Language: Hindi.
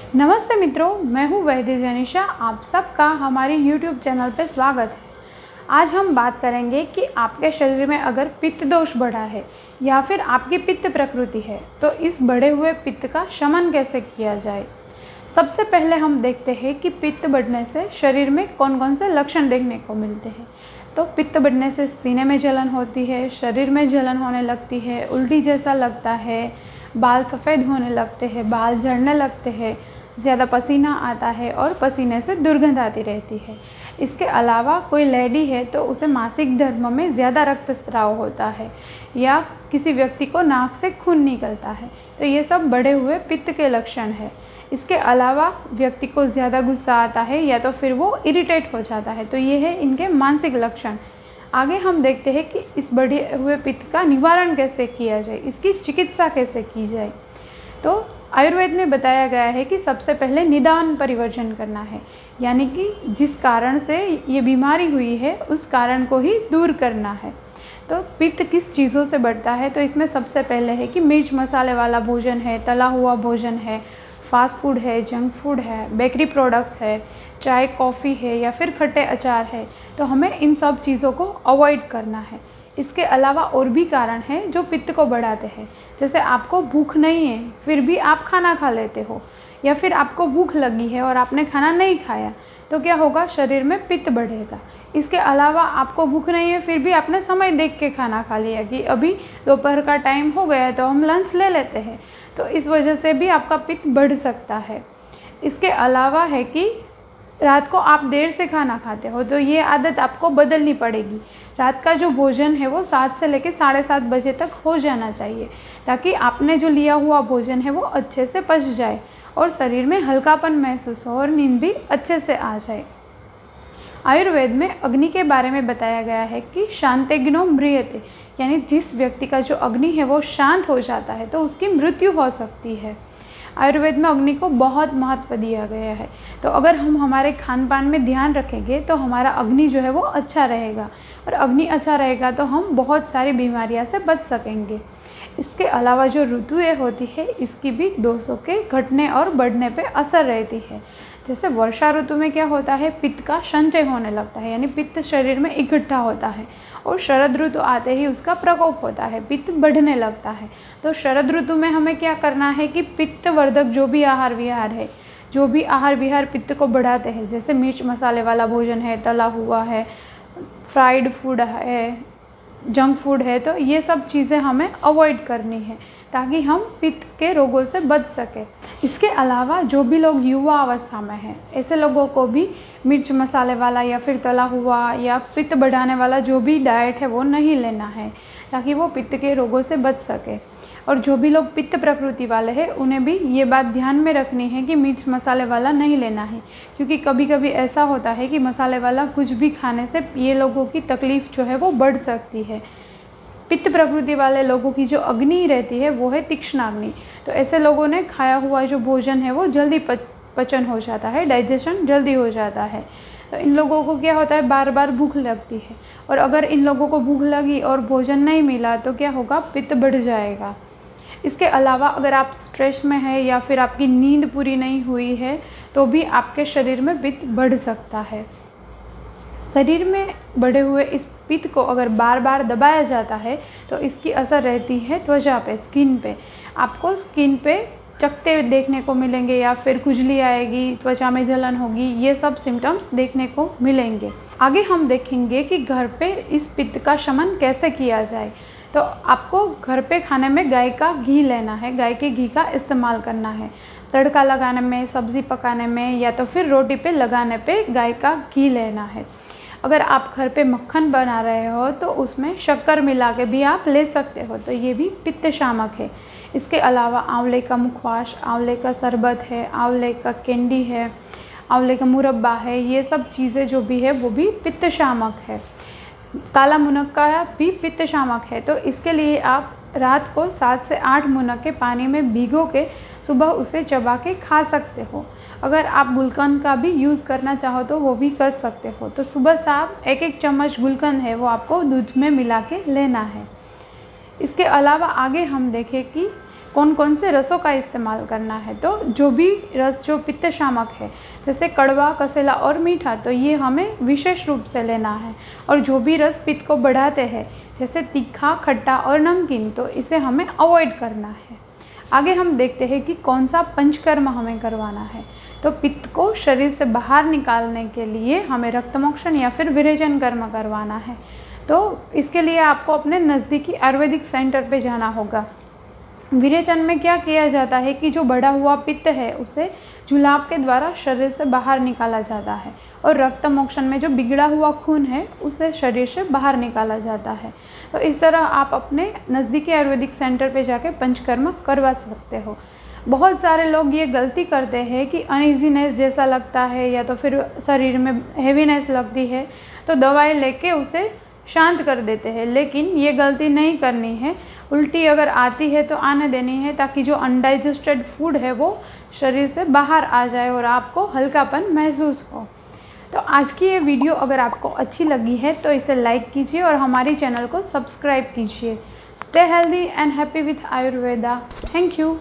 नमस्ते मित्रों, मैं हूँ वैद्य जनिशा। आप सबका हमारे YouTube चैनल पर स्वागत है। आज हम बात करेंगे कि आपके शरीर में अगर पित्त दोष बढ़ा है या फिर आपकी पित्त प्रकृति है तो इस बढ़े हुए पित्त का शमन कैसे किया जाए। सबसे पहले हम देखते हैं कि पित्त बढ़ने से शरीर में कौन कौन से लक्षण देखने को मिलते हैं। तो पित्त बढ़ने से सीने में जलन होती है, शरीर में जलन होने लगती है, उल्टी जैसा लगता है, बाल सफ़ेद होने लगते हैं, बाल झड़ने लगते हैं, ज़्यादा पसीना आता है और पसीने से दुर्गंध आती रहती है। इसके अलावा कोई लेडी है तो उसे मासिक धर्म में ज़्यादा रक्तस्राव होता है या किसी व्यक्ति को नाक से खून निकलता है, तो ये सब बढ़े हुए पित्त के लक्षण है। इसके अलावा व्यक्ति को ज़्यादा गुस्सा आता है या तो फिर वो इरिटेट हो जाता है, तो ये है इनके मानसिक लक्षण। आगे हम देखते हैं कि इस बढ़े हुए पित्त का निवारण कैसे किया जाए, इसकी चिकित्सा कैसे की जाए। तो आयुर्वेद में बताया गया है कि सबसे पहले निदान परिवर्जन करना है, यानी कि जिस कारण से ये बीमारी हुई है उस कारण को ही दूर करना है। तो पित्त किस चीज़ों से बढ़ता है, तो इसमें सबसे पहले है कि मिर्च मसाले वाला भोजन है, तला हुआ भोजन है, फास्ट फूड है, जंक फूड है, बेकरी प्रोडक्ट्स है, चाय कॉफ़ी है या फिर खट्टे अचार है, तो हमें इन सब चीज़ों को अवॉइड करना है। इसके अलावा और भी कारण हैं जो पित्त को बढ़ाते हैं, जैसे आपको भूख नहीं है फिर भी आप खाना खा लेते हो, या फिर आपको भूख लगी है और आपने खाना नहीं खाया, तो क्या होगा, शरीर में पित्त बढ़ेगा। इसके अलावा आपको भूख नहीं है फिर भी आपने समय देख के खाना खा लिया कि अभी दोपहर का टाइम हो गया है तो हम लंच ले लेते हैं, तो इस वजह से भी आपका पित्त बढ़ सकता है। इसके अलावा है कि रात को आप देर से खाना खाते हो, तो ये आदत आपको बदलनी पड़ेगी। रात का जो भोजन है वो 7 से लेकर 7:30 बजे तक हो जाना चाहिए, ताकि आपने जो लिया हुआ भोजन है वो अच्छे से पच जाए और शरीर में हल्कापन महसूस हो और नींद भी अच्छे से आ जाए। आयुर्वेद में अग्नि के बारे में बताया गया है कि शांतेग्नो म्रियते, यानी जिस व्यक्ति का जो अग्नि है वो शांत हो जाता है तो उसकी मृत्यु हो सकती है। आयुर्वेद में अग्नि को बहुत महत्व दिया गया है, तो अगर हम हमारे खान पान में ध्यान रखेंगे तो हमारा अग्नि जो है वो अच्छा रहेगा, और अग्नि अच्छा रहेगा तो हम बहुत सारी बीमारियों से बच सकेंगे। इसके अलावा जो ऋतुएँ होती है इसकी भी दोषों के घटने और बढ़ने पे असर रहती है। जैसे वर्षा ऋतु में क्या होता है, पित्त का संचय होने लगता है, यानी पित्त शरीर में इकट्ठा होता है, और शरद ऋतु आते ही उसका प्रकोप होता है, पित्त बढ़ने लगता है। तो शरद ऋतु में हमें क्या करना है कि पित्तवर्धक जो भी आहार विहार है, जो भी आहार विहार पित्त को बढ़ाते हैं, जैसे मिर्च मसाले वाला भोजन है, तला हुआ है, फ्राइड फूड है, जंक फूड है, तो ये सब चीज़ें हमें अवॉइड करनी है ताकि हम पित्त के रोगों से बच सकें। इसके अलावा जो भी लोग युवा अवस्था में हैं, ऐसे लोगों को भी मिर्च मसाले वाला या फिर तला हुआ या पित्त बढ़ाने वाला जो भी डाइट है वो नहीं लेना है, ताकि वो पित्त के रोगों से बच सके। और जो भी लोग पित्त प्रकृति वाले हैं उन्हें भी ये बात ध्यान में रखनी है कि मिर्च मसाले वाला नहीं लेना है, क्योंकि कभी कभी ऐसा होता है कि मसाले वाला कुछ भी खाने से ये लोगों की तकलीफ़ जो है वो बढ़ सकती है। पित्त प्रकृति वाले लोगों की जो अग्नि रहती है वो है तीक्ष्णाग्नि, तो ऐसे लोगों ने खाया हुआ जो भोजन है वो जल्दी पचन हो जाता है, डाइजेशन जल्दी हो जाता है। तो इन लोगों को क्या होता है, बार बार भूख लगती है, और अगर इन लोगों को भूख लगी और भोजन नहीं मिला तो क्या होगा, पित्त बढ़ जाएगा। इसके अलावा अगर आप स्ट्रेस में हैं या फिर आपकी नींद पूरी नहीं हुई है तो भी आपके शरीर में पित्त बढ़ सकता है। शरीर में बढ़े हुए इस पित्त को अगर बार बार दबाया जाता है तो इसकी असर रहती है त्वचा पे, स्किन पे। आपको स्किन पे चकत्ते देखने को मिलेंगे या फिर खुजली आएगी, त्वचा में जलन होगी, ये सब सिम्टम्स देखने को मिलेंगे। आगे हम देखेंगे कि घर पे इस पित्त का शमन कैसे किया जाए। तो आपको घर पे खाने में गाय का घी लेना है, गाय के घी का इस्तेमाल करना है। तड़का लगाने में, सब्ज़ी पकाने में या तो फिर रोटी पे लगाने पे गाय का घी लेना है। अगर आप घर पे मक्खन बना रहे हो तो उसमें शक्कर मिला के भी आप ले सकते हो, तो ये भी पित्त शामक है। इसके अलावा आंवले का मुखवास, आंवले का शरबत है, आंवले का कैंडी है, आंवले का मुरब्बा है, ये सब चीज़ें जो भी है वो भी पित्त शामक है। काला मुनक्का भी पित्त शामक है, तो इसके लिए आप रात को 7 से 8 मुनक्के पानी में भिगो के सुबह उसे चबा के खा सकते हो। अगर आप गुलकंद का भी यूज़ करना चाहो तो वो भी कर सकते हो। तो सुबह शाम 1-1 चम्मच गुलकंद है वो आपको दूध में मिला के लेना है। इसके अलावा आगे हम देखें कि कौन कौन से रसों का इस्तेमाल करना है। तो जो भी रस जो पित्त शामक है, जैसे कड़वा, कसेला और मीठा, तो ये हमें विशेष रूप से लेना है। और जो भी रस पित्त को बढ़ाते हैं, जैसे तीखा, खट्टा और नमकीन, तो इसे हमें अवॉइड करना है। आगे हम देखते हैं कि कौन सा पंचकर्म हमें करवाना है। तो पित्त को शरीर से बाहर निकालने के लिए हमें रक्तमोक्षण या फिर विरेचन कर्म करवाना है। तो इसके लिए आपको अपने नज़दीकी आयुर्वेदिक सेंटर पे जाना होगा। विरेचन में क्या किया जाता है कि जो बढ़ा हुआ पित्त है उसे जुलाब के द्वारा शरीर से बाहर निकाला जाता है, और रक्तमोक्षण में जो बिगड़ा हुआ खून है उसे शरीर से बाहर निकाला जाता है। तो इस तरह आप अपने नज़दीकी आयुर्वेदिक सेंटर पे जाके पंचकर्म करवा सकते हो। बहुत सारे लोग ये गलती करते हैं कि अनइजीनेस जैसा लगता है या तो फिर शरीर में हेवीनेस लगती है, तो दवाई लेके उसे शांत कर देते हैं, लेकिन ये गलती नहीं करनी है। उल्टी अगर आती है तो आने देनी है, ताकि जो अनडाइजेस्टेड फूड है वो शरीर से बाहर आ जाए और आपको हल्कापन महसूस हो। तो आज की ये वीडियो अगर आपको अच्छी लगी है तो इसे लाइक कीजिए और हमारी चैनल को सब्सक्राइब कीजिए। Stay healthy and happy with Ayurveda. Thank you.